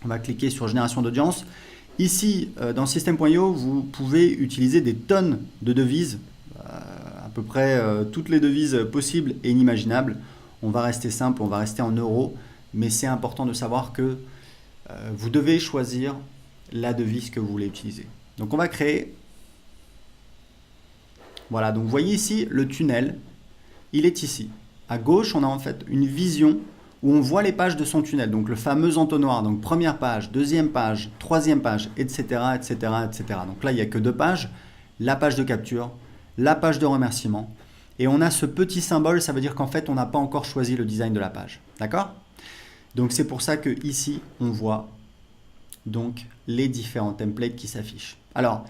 On va cliquer sur génération d'audience. Ici, dans System.io, vous pouvez utiliser des tonnes de devises, à peu près toutes les devises possibles et inimaginables. On va rester simple, on va rester en euros, mais c'est important de savoir que vous devez choisir la devise que vous voulez utiliser. Donc on va créer. Voilà, donc vous voyez ici le tunnel, il est ici. À gauche, on a en fait une vision où on voit les pages de son tunnel, donc le fameux entonnoir, donc première page, deuxième page, troisième page, etc., etc., etc. Donc là, il n'y a que 2 pages, la page de capture, la page de remerciement, et on a ce petit symbole, ça veut dire qu'en fait, on n'a pas encore choisi le design de la page, d'accord? Donc c'est pour ça que ici, on voit donc les différents templates qui s'affichent. Alors,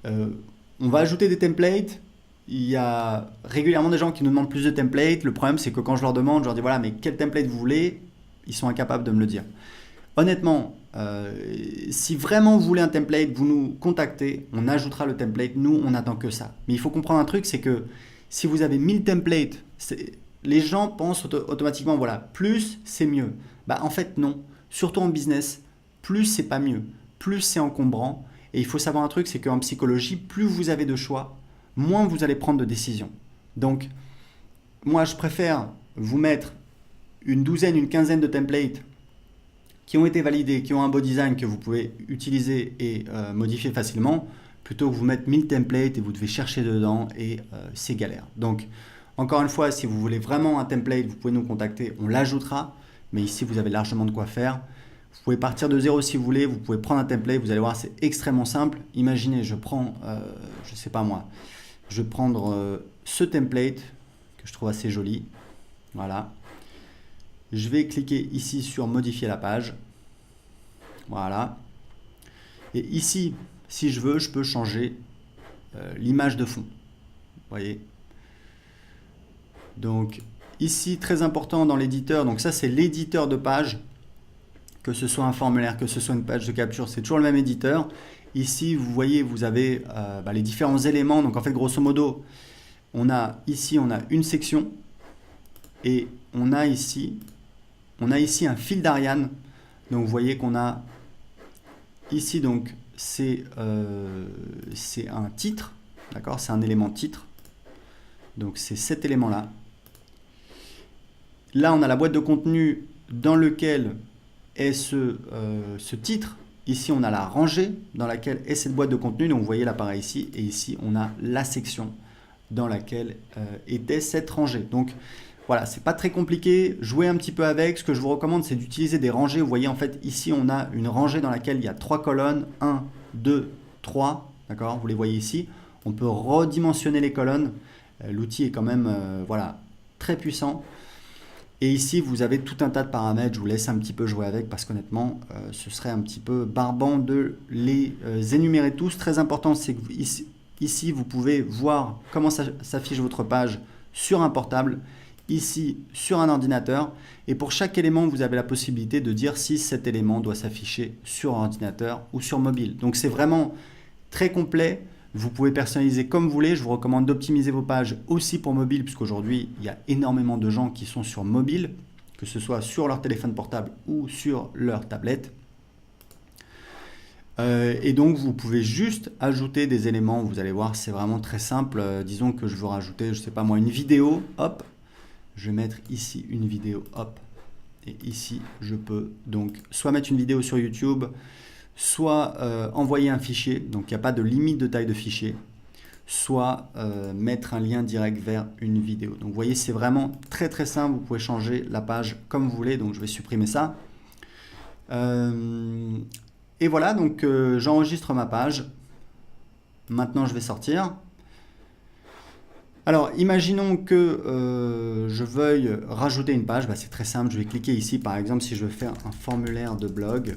on va ajouter des templates. Il y a régulièrement des gens qui nous demandent plus de templates. Le problème, c'est que quand je leur demande, je leur dis voilà, mais quel template vous voulez? Ils sont incapables de me le dire. Honnêtement, si vraiment vous voulez un template, vous nous contactez, on ajoutera le template. Nous, on n'attend que ça. Mais il faut comprendre un truc, c'est que si vous avez 1000 templates, les gens pensent automatiquement voilà, plus c'est mieux. Bah en fait non. Surtout en business, plus c'est pas mieux. Plus c'est encombrant. Et il faut savoir un truc, c'est qu'en psychologie, plus vous avez de choix, moins vous allez prendre de décisions. Donc, moi, je préfère vous mettre une douzaine, une quinzaine de templates qui ont été validés, qui ont un beau design que vous pouvez utiliser et modifier facilement, plutôt que vous mettre 1000 templates et vous devez chercher dedans et c'est galère. Donc, encore une fois, si vous voulez vraiment un template, vous pouvez nous contacter, on l'ajoutera. Mais ici, vous avez largement de quoi faire. Vous pouvez partir de zéro si vous voulez, vous pouvez prendre un template, vous allez voir, c'est extrêmement simple. Imaginez, je prends, je sais pas moi, je vais prendre ce template que je trouve assez joli. Voilà. Je vais cliquer ici sur modifier la page. Voilà. Et ici, si je veux, je peux changer l'image de fond. Vous voyez. Donc ici, très important dans l'éditeur, donc ça c'est l'éditeur de page, que ce soit un formulaire, que ce soit une page de capture, c'est toujours le même éditeur. Ici, vous voyez, vous avez les différents éléments. Donc en fait, grosso modo, on a ici une section et on a ici un fil d'Ariane. Donc vous voyez qu'on a ici, donc c'est un titre, d'accord? C'est un élément titre. Donc c'est cet élément-là. Là, on a la boîte de contenu dans lequel est ce titre. Ici, on a la rangée dans laquelle est cette boîte de contenu. Donc, vous voyez l'appareil ici. Et ici, on a la section dans laquelle était cette rangée. Donc, voilà, c'est pas très compliqué. Jouez un petit peu avec. Ce que je vous recommande, c'est d'utiliser des rangées. Vous voyez, en fait, ici, on a une rangée dans laquelle il y a 3 colonnes. 1, 2, 3. D'accord? Vous les voyez ici. On peut redimensionner les colonnes. L'outil est quand même voilà, très puissant. Et ici, vous avez tout un tas de paramètres. Je vous laisse un petit peu jouer avec parce qu'honnêtement, ce serait un petit peu barbant de les énumérer tous. Très important, c'est que ici, vous pouvez voir comment s'affiche votre page sur un portable, ici sur un ordinateur. Et pour chaque élément, vous avez la possibilité de dire si cet élément doit s'afficher sur ordinateur ou sur mobile. Donc c'est vraiment très complet. Vous pouvez personnaliser comme vous voulez. Je vous recommande d'optimiser vos pages aussi pour mobile, puisqu'aujourd'hui, il y a énormément de gens qui sont sur mobile, que ce soit sur leur téléphone portable ou sur leur tablette. Et donc, vous pouvez juste ajouter des éléments. Vous allez voir, c'est vraiment très simple. Disons que je veux rajouter, je ne sais pas moi, une vidéo. Hop, je vais mettre ici une vidéo. Hop, et ici, je peux donc soit mettre une vidéo sur YouTube, soit envoyer un fichier, donc il n'y a pas de limite de taille de fichier, soit mettre un lien direct vers une vidéo. Donc vous voyez, c'est vraiment très très simple, vous pouvez changer la page comme vous voulez, donc je vais supprimer ça. Et voilà, donc j'enregistre ma page. Maintenant je vais sortir. Alors imaginons que je veuille rajouter une page, c'est très simple, je vais cliquer ici par exemple si je veux faire un formulaire de blog.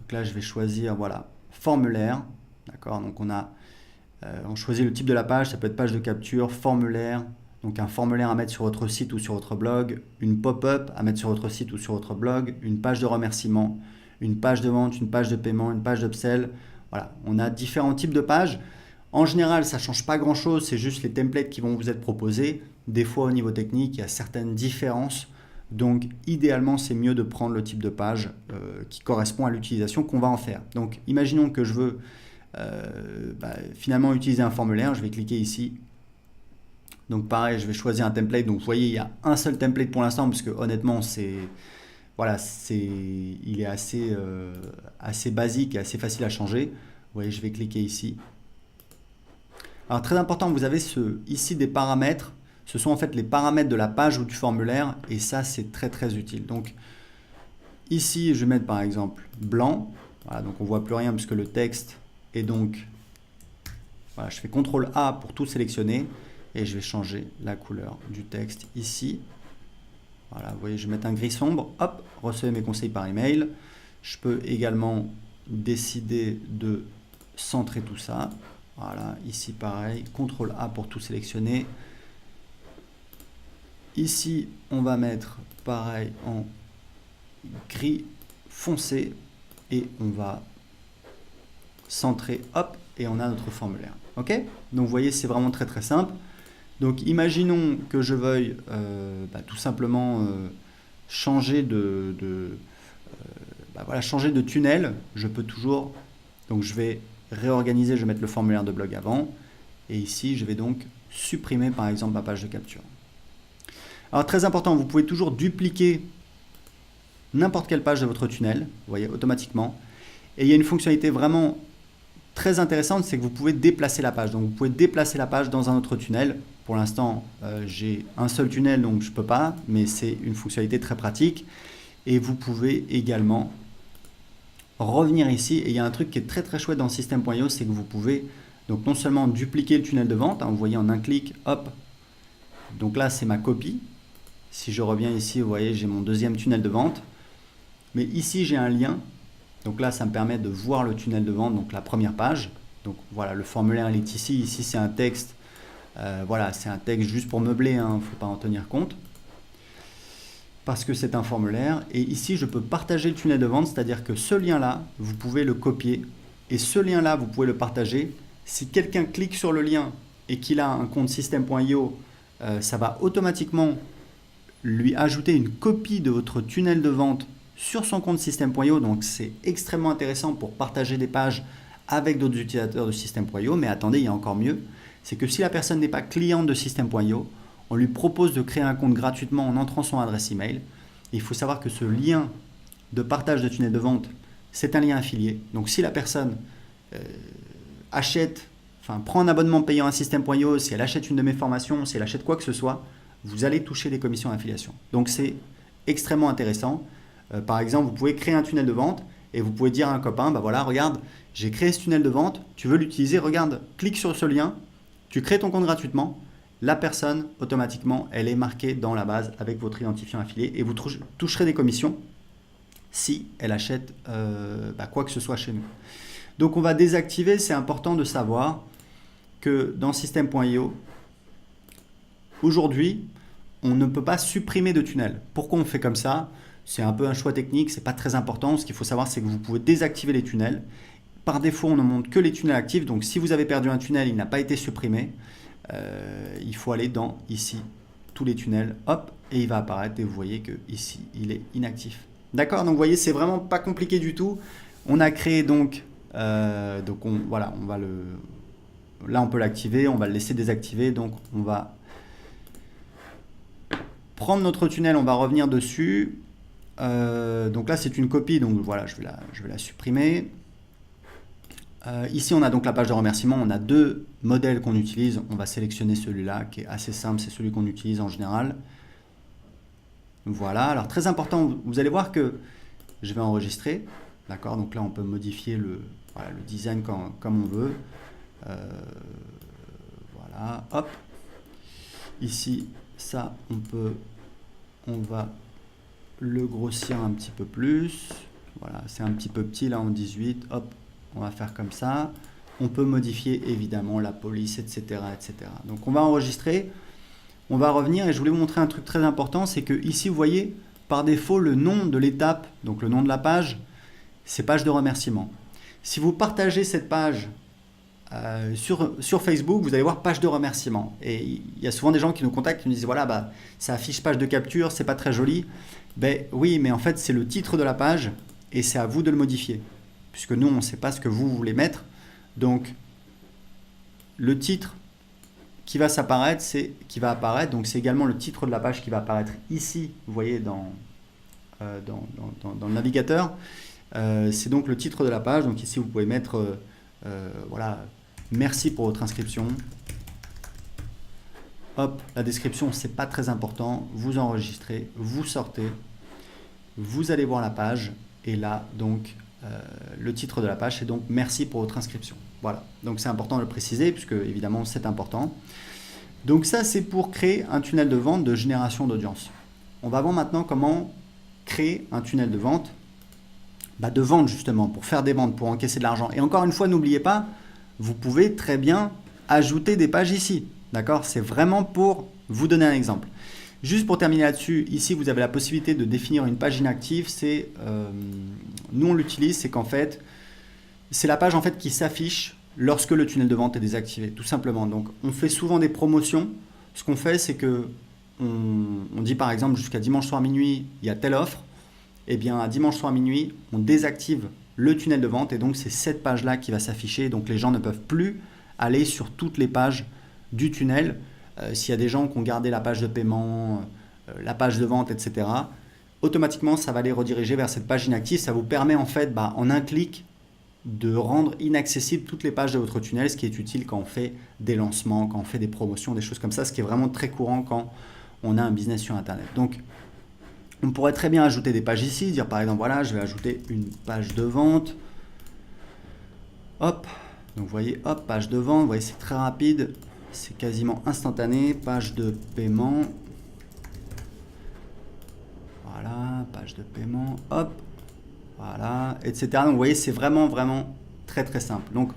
Donc là, je vais choisir, voilà, formulaire, d'accord, donc on choisit le type de la page, ça peut être page de capture, formulaire, donc un formulaire à mettre sur votre site ou sur votre blog, une pop-up à mettre sur votre site ou sur votre blog, une page de remerciement, une page de vente, une page de paiement, une page d'upsell, voilà, on a différents types de pages. En général, ça ne change pas grand-chose, c'est juste les templates qui vont vous être proposés. Des fois, au niveau technique, il y a certaines différences. Donc, idéalement, c'est mieux de prendre le type de page qui correspond à l'utilisation qu'on va en faire. Donc, imaginons que je veux finalement utiliser un formulaire. Je vais cliquer ici. Donc, pareil, je vais choisir un template. Donc, vous voyez, il y a un seul template pour l'instant parce que honnêtement, il est assez basique et assez facile à changer. Vous voyez, je vais cliquer ici. Alors, très important, vous avez ici des paramètres. Ce sont en fait les paramètres de la page ou du formulaire et ça, c'est très très utile. Donc, ici, je vais mettre par exemple blanc. Voilà, donc on ne voit plus rien puisque le texte est donc... Voilà, je fais CTRL A pour tout sélectionner et je vais changer la couleur du texte ici. Voilà, vous voyez, je vais mettre un gris sombre. Hop, recevez mes conseils par email. Je peux également décider de centrer tout ça. Voilà, ici pareil, CTRL A pour tout sélectionner. Ici, on va mettre pareil en gris foncé et on va centrer, hop, et on a notre formulaire. Ok? Donc vous voyez, c'est vraiment très très simple. Donc imaginons que je veuille tout simplement changer changer de tunnel. Je peux toujours, donc je vais réorganiser, je vais mettre le formulaire de blog avant et ici je vais donc supprimer par exemple ma page de capture. Alors très important, vous pouvez toujours dupliquer n'importe quelle page de votre tunnel, vous voyez, automatiquement. Et il y a une fonctionnalité vraiment très intéressante, c'est que vous pouvez déplacer la page. Donc vous pouvez déplacer la page dans un autre tunnel. Pour l'instant, j'ai un seul tunnel, donc je ne peux pas, mais c'est une fonctionnalité très pratique. Et vous pouvez également revenir ici. Et il y a un truc qui est très très chouette dans System.io, c'est que vous pouvez donc non seulement dupliquer le tunnel de vente, hein, vous voyez en un clic, hop, donc là c'est ma copie. Si je reviens ici, vous voyez, j'ai mon deuxième tunnel de vente. Mais ici, j'ai un lien. Donc là, ça me permet de voir le tunnel de vente, donc la première page. Donc voilà, le formulaire, il est ici. Ici, c'est un texte. Voilà, c'est un texte juste pour meubler, hein, il ne faut pas en tenir compte. Parce que c'est un formulaire. Et ici, je peux partager le tunnel de vente, c'est-à-dire que ce lien-là, vous pouvez le copier. Et ce lien-là, vous pouvez le partager. Si quelqu'un clique sur le lien et qu'il a un compte System.io, ça va automatiquement lui ajouter une copie de votre tunnel de vente sur son compte System.io. Donc c'est extrêmement intéressant pour partager des pages avec d'autres utilisateurs de System.io. Mais attendez, il y a encore mieux. C'est que si la personne n'est pas cliente de System.io, on lui propose de créer un compte gratuitement en entrant son adresse email. Et il faut savoir que ce lien de partage de tunnel de vente, c'est un lien affilié. Donc si la personne prend un abonnement payant à System.io, si elle achète une de mes formations, si elle achète quoi que ce soit, vous allez toucher des commissions d'affiliation. Donc c'est extrêmement intéressant. Par exemple, vous pouvez créer un tunnel de vente et vous pouvez dire à un copain, voilà, regarde, j'ai créé ce tunnel de vente, tu veux l'utiliser, regarde, clique sur ce lien, tu crées ton compte gratuitement, la personne, automatiquement, elle est marquée dans la base avec votre identifiant affilié et vous toucherez des commissions si elle achète quoi que ce soit chez nous. Donc on va désactiver, c'est important de savoir que dans System.io, aujourd'hui, on ne peut pas supprimer de tunnel. Pourquoi on fait comme ça? C'est un peu un choix technique, c'est pas très important. Ce qu'il faut savoir, c'est que vous pouvez désactiver les tunnels. Par défaut, on ne montre que les tunnels actifs. Donc, si vous avez perdu un tunnel, il n'a pas été supprimé. Il faut aller dans ici, tous les tunnels, hop, et il va apparaître. Et vous voyez que ici, il est inactif. D'accord? Donc, vous voyez, c'est vraiment pas compliqué du tout. On a créé donc, là, on peut l'activer, on va le laisser désactiver. Donc, on va prendre notre tunnel, on va revenir dessus. Donc là, c'est une copie, donc voilà, je vais la supprimer. Ici, on a donc la page de remerciement. On a deux modèles qu'on utilise. On va sélectionner celui-là qui est assez simple, c'est celui qu'on utilise en général. Voilà, alors très important, vous allez voir que je vais enregistrer. D'accord, donc là, on peut modifier le design comme on veut. Voilà, hop. Ici, ça, on va le grossir un petit peu plus. Voilà, c'est un petit peu petit là en 18. Hop, on va faire comme ça. On peut modifier évidemment la police, etc., etc. Donc on va enregistrer. On va revenir et je voulais vous montrer un truc très important, c'est que ici vous voyez par défaut le nom de l'étape, donc le nom de la page, c'est page de remerciement. Si vous partagez cette page sur Facebook, vous allez voir page de remerciement. Et il y a souvent des gens qui nous contactent, qui nous disent voilà, bah, ça affiche page de capture, c'est pas très joli. Ben oui, mais en fait, c'est le titre de la page et c'est à vous de le modifier. Puisque nous, on ne sait pas ce que vous voulez mettre. Donc, le titre qui va apparaître, donc c'est également le titre de la page qui va apparaître ici, vous voyez, dans le navigateur. C'est donc le titre de la page. Donc ici, vous pouvez mettre voilà, merci pour votre inscription. Hop, la description, c'est pas très important. Vous enregistrez, vous sortez, vous allez voir la page et là, donc, le titre de la page, c'est donc merci pour votre inscription. Voilà, donc c'est important de le préciser puisque évidemment c'est important. Donc ça, c'est pour créer un tunnel de vente de génération d'audience. On va voir maintenant comment créer un tunnel de vente. De vente justement, pour faire des ventes, pour encaisser de l'argent. Et encore une fois, n'oubliez pas, vous pouvez très bien ajouter des pages ici. D'accord? C'est vraiment pour vous donner un exemple. Juste pour terminer là-dessus, ici vous avez la possibilité de définir une page inactive. Nous on l'utilise, c'est qu'en fait, c'est la page en fait qui s'affiche lorsque le tunnel de vente est désactivé, tout simplement. Donc on fait souvent des promotions. Ce qu'on fait, c'est que on dit par exemple jusqu'à dimanche soir minuit, il y a telle offre. Et bien à dimanche soir minuit, on désactive le tunnel de vente et donc c'est cette page-là qui va s'afficher. Donc les gens ne peuvent plus aller sur toutes les pages du tunnel. S'il y a des gens qui ont gardé la page de paiement, la page de vente, etc., automatiquement, ça va les rediriger vers cette page inactive. Ça vous permet en fait, en un clic, de rendre inaccessibles toutes les pages de votre tunnel, ce qui est utile quand on fait des lancements, quand on fait des promotions, des choses comme ça, ce qui est vraiment très courant quand on a un business sur Internet. Donc, on pourrait très bien ajouter des pages ici, dire par exemple, voilà, je vais ajouter une page de vente. Hop, donc vous voyez, hop, page de vente, vous voyez, c'est très rapide, c'est quasiment instantané, page de paiement. Voilà, page de paiement, hop, voilà, etc. Donc vous voyez, c'est vraiment très très simple. Donc